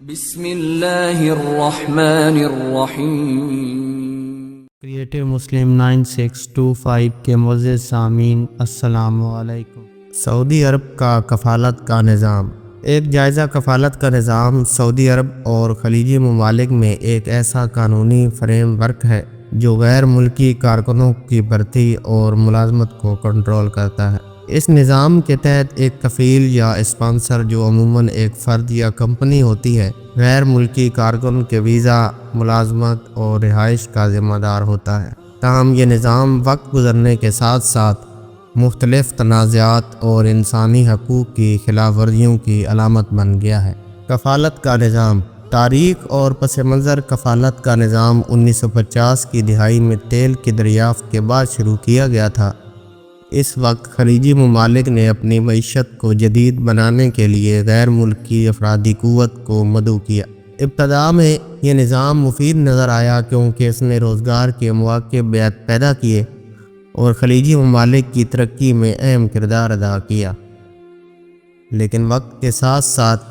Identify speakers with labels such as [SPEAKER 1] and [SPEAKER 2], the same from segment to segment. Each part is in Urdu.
[SPEAKER 1] بسم اللہ الرحمن الرحیم۔
[SPEAKER 2] کریٹو مسلم 9625 کے معزز سامعین السلام علیکم۔ سعودی عرب کا کفالت کا نظام۔ ایک جائزہ کفالت کا نظام سعودی عرب اور خلیجی ممالک میں ایک ایسا قانونی فریم ورک ہے جو غیر ملکی کارکنوں کی بھرتی اور ملازمت کو کنٹرول کرتا ہے۔ اس نظام کے تحت ایک کفیل یا اسپانسر، جو عموماً ایک فرد یا کمپنی ہوتی ہے، غیر ملکی کارکن کے ویزا، ملازمت اور رہائش کا ذمہ دار ہوتا ہے۔ تاہم یہ نظام وقت گزرنے کے ساتھ ساتھ مختلف تنازعات اور انسانی حقوق کی خلاف ورزیوں کی علامت بن گیا ہے۔ کفالت کا نظام۔ تاریخ اور پس منظر۔ کفالت کا نظام 1950 کی دہائی میں تیل کی دریافت کے بعد شروع کیا گیا تھا۔ اس وقت خلیجی ممالک نے اپنی معیشت کو جدید بنانے کے لیے غیر ملکی افرادی قوت کو مدعو کیا۔ ابتداء میں یہ نظام مفید نظر آیا کیونکہ اس نے روزگار کے مواقع پیدا کیے اور خلیجی ممالک کی ترقی میں اہم کردار ادا کیا، لیکن وقت کے ساتھ ساتھ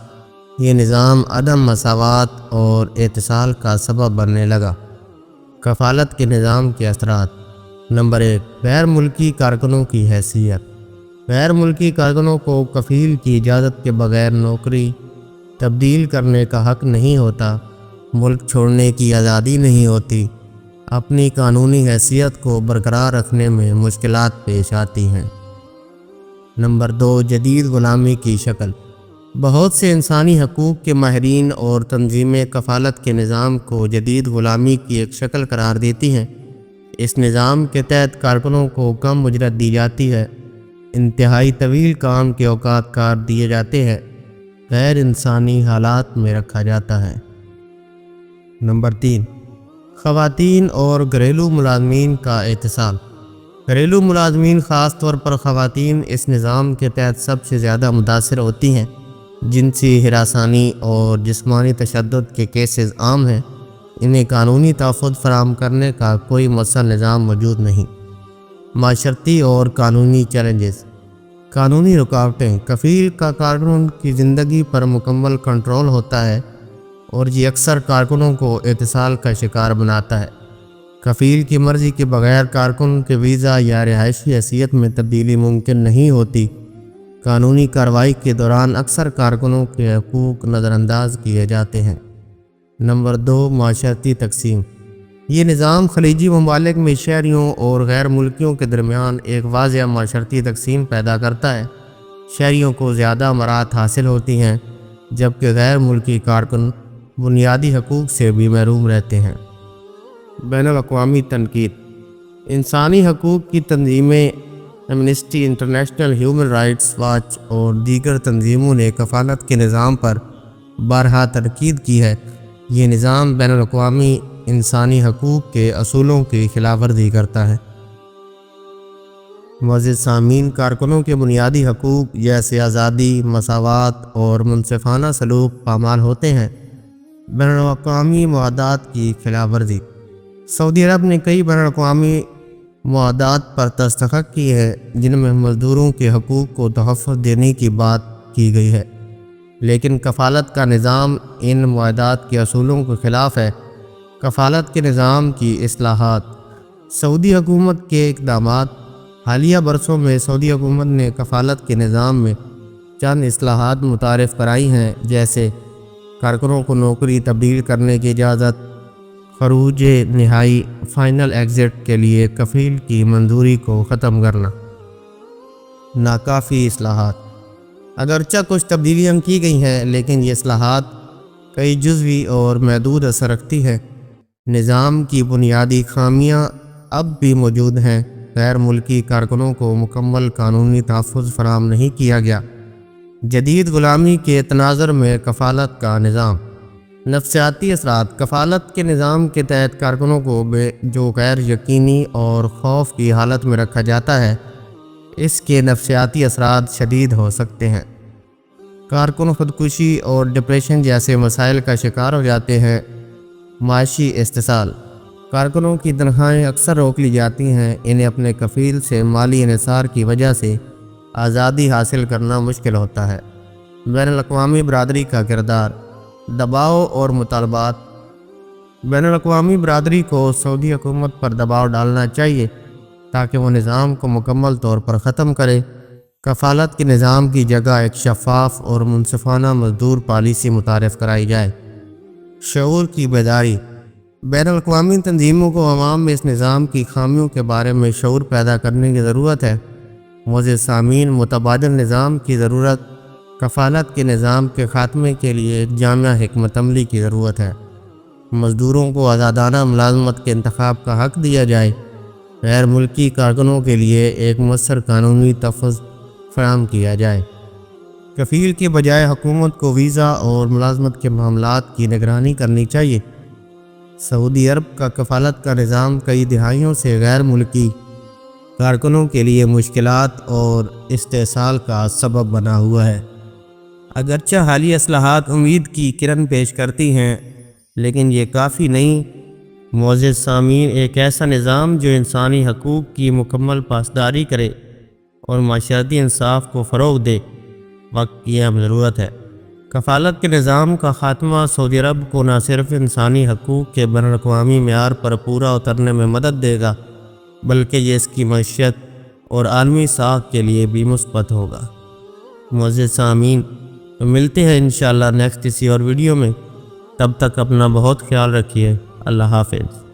[SPEAKER 2] یہ نظام عدم مساوات اور اتصال کا سبب بننے لگا۔ کفالت کے نظام کے اثرات۔ نمبر 1، غیر ملکی کارکنوں کی حیثیت۔ غیر ملکی کارکنوں کو کفیل کی اجازت کے بغیر نوکری تبدیل کرنے کا حق نہیں ہوتا، ملک چھوڑنے کی آزادی نہیں ہوتی، اپنی قانونی حیثیت کو برقرار رکھنے میں مشکلات پیش آتی ہیں۔ نمبر 2، جدید غلامی کی شکل۔ بہت سے انسانی حقوق کے ماہرین اور تنظیمیں کفالت کے نظام کو جدید غلامی کی ایک شکل قرار دیتی ہیں۔ اس نظام کے تحت کارکنوں کو کم اجرت دی جاتی ہے، انتہائی طویل کام کے اوقات کار دیے جاتے ہیں، غیر انسانی حالات میں رکھا جاتا ہے۔ نمبر 3، خواتین اور گھریلو ملازمین کا اتصال۔ گھریلو ملازمین، خاص طور پر خواتین، اس نظام کے تحت سب سے زیادہ متاثر ہوتی ہیں۔ جنسی ہراسانی اور جسمانی تشدد کے کیسز عام ہیں۔ انہیں قانونی تحفظ فراہم کرنے کا کوئی مؤثر نظام موجود نہیں۔ معاشرتی اور قانونی چیلنجز۔ قانونی رکاوٹیں۔ کفیل کا کارکن کی زندگی پر مکمل کنٹرول ہوتا ہے اور یہ اکثر کارکنوں کو اتصال کا شکار بناتا ہے۔ کفیل کی مرضی کے بغیر کارکن کے ویزا یا رہائشی حیثیت میں تبدیلی ممکن نہیں ہوتی۔ قانونی کارروائی کے دوران اکثر کارکنوں کے حقوق نظر انداز کیے جاتے ہیں۔ نمبر 2، معاشرتی تقسیم۔ یہ نظام خلیجی ممالک میں شہریوں اور غیر ملکیوں کے درمیان ایک واضح معاشرتی تقسیم پیدا کرتا ہے۔ شہریوں کو زیادہ مراحت حاصل ہوتی ہیں، جبکہ غیر ملکی کارکن بنیادی حقوق سے بھی محروم رہتے ہیں۔ بین الاقوامی تنقید۔ انسانی حقوق کی تنظیمیں Amnesty international, human rights watch اور دیگر تنظیموں نے کفالت کے نظام پر بارہا تنقید کی ہے۔ یہ نظام بین الاقوامی انسانی حقوق کے اصولوں کی خلاف ورزی کرتا ہے۔ معزز سامعین، کارکنوں کے بنیادی حقوق جیسے آزادی، مساوات اور منصفانہ سلوک پامال ہوتے ہیں۔ بین الاقوامی معاہدات کی خلاف ورزی۔ سعودی عرب نے کئی بین الاقوامی معاہدات پر دستخط کی ہے جن میں مزدوروں کے حقوق کو تحفظ دینے کی بات کی گئی ہے، لیکن کفالت کا نظام ان معاہدات کے اصولوں کے خلاف ہے۔ کفالت کے نظام کی اصلاحات۔ سعودی حکومت کے اقدامات۔ حالیہ برسوں میں سعودی حکومت نے کفالت کے نظام میں چند اصلاحات متعارف کرائی ہیں، جیسے کارکنوں کو نوکری تبدیل کرنے کی اجازت، خروج نہائی فائنل ایگزٹ کے لیے کفیل کی منظوری کو ختم کرنا۔ ناکافی اصلاحات۔ اگرچہ کچھ تبدیلیاں کی گئی ہیں، لیکن یہ اصلاحات کئی جزوی اور محدود اثر رکھتی ہیں۔ نظام کی بنیادی خامیاں اب بھی موجود ہیں۔ غیر ملکی کارکنوں کو مکمل قانونی تحفظ فراہم نہیں کیا گیا۔ جدید غلامی کے تناظر میں کفالت کا نظام۔ نفسیاتی اثرات۔ کفالت کے نظام کے تحت کارکنوں کو جو غیر یقینی اور خوف کی حالت میں رکھا جاتا ہے، اس کے نفسیاتی اثرات شدید ہو سکتے ہیں۔ کارکن خودکشی اور ڈپریشن جیسے مسائل کا شکار ہو جاتے ہیں۔ معاشی استحصال۔ کارکنوں کی تنخواہیں اکثر روک لی جاتی ہیں۔ انہیں اپنے کفیل سے مالی انحصار کی وجہ سے آزادی حاصل کرنا مشکل ہوتا ہے۔ بین الاقوامی برادری کا کردار۔ دباؤ اور مطالبات۔ بین الاقوامی برادری کو سعودی حکومت پر دباؤ ڈالنا چاہیے تاکہ وہ نظام کو مکمل طور پر ختم کرے۔ کفالت کے نظام کی جگہ ایک شفاف اور منصفانہ مزدور پالیسی متعارف کرائی جائے۔ شعور کی بیداری۔ بین الاقوامی تنظیموں کو عوام میں اس نظام کی خامیوں کے بارے میں شعور پیدا کرنے کی ضرورت ہے۔ معزز سامعین، متبادل نظام کی ضرورت کفالت کے نظام کے خاتمے کے لیے ایک جامع حکمت عملی کی ضرورت ہے۔ مزدوروں کو آزادانہ ملازمت کے انتخاب کا حق دیا جائے۔ غیر ملکی کارکنوں کے لیے ایک مؤثر قانونی تحفظ فراہم کیا جائے۔ کفیل کے بجائے حکومت کو ویزا اور ملازمت کے معاملات کی نگرانی کرنی چاہیے۔ سعودی عرب کا کفالت کا نظام کئی دہائیوں سے غیر ملکی کارکنوں کے لیے مشکلات اور استحصال کا سبب بنا ہوا ہے۔ اگرچہ حالیہ اصلاحات امید کی کرن پیش کرتی ہیں، لیکن یہ کافی نہیں۔ معزز سامعین، ایک ایسا نظام جو انسانی حقوق کی مکمل پاسداری کرے اور معاشرتی انصاف کو فروغ دے، وقت کی اہم ضرورت ہے۔ کفالت کے نظام کا خاتمہ سعودی عرب کو نہ صرف انسانی حقوق کے بین الاقوامی معیار پر پورا اترنے میں مدد دے گا، بلکہ یہ اس کی معیشت اور عالمی ساکھ کے لیے بھی مثبت ہوگا۔ معزز سامعین، تو ملتے ہیں انشاءاللہ نیکسٹ کسی اور ویڈیو میں۔ تب تک اپنا بہت خیال رکھیے۔ اللہ حافظ۔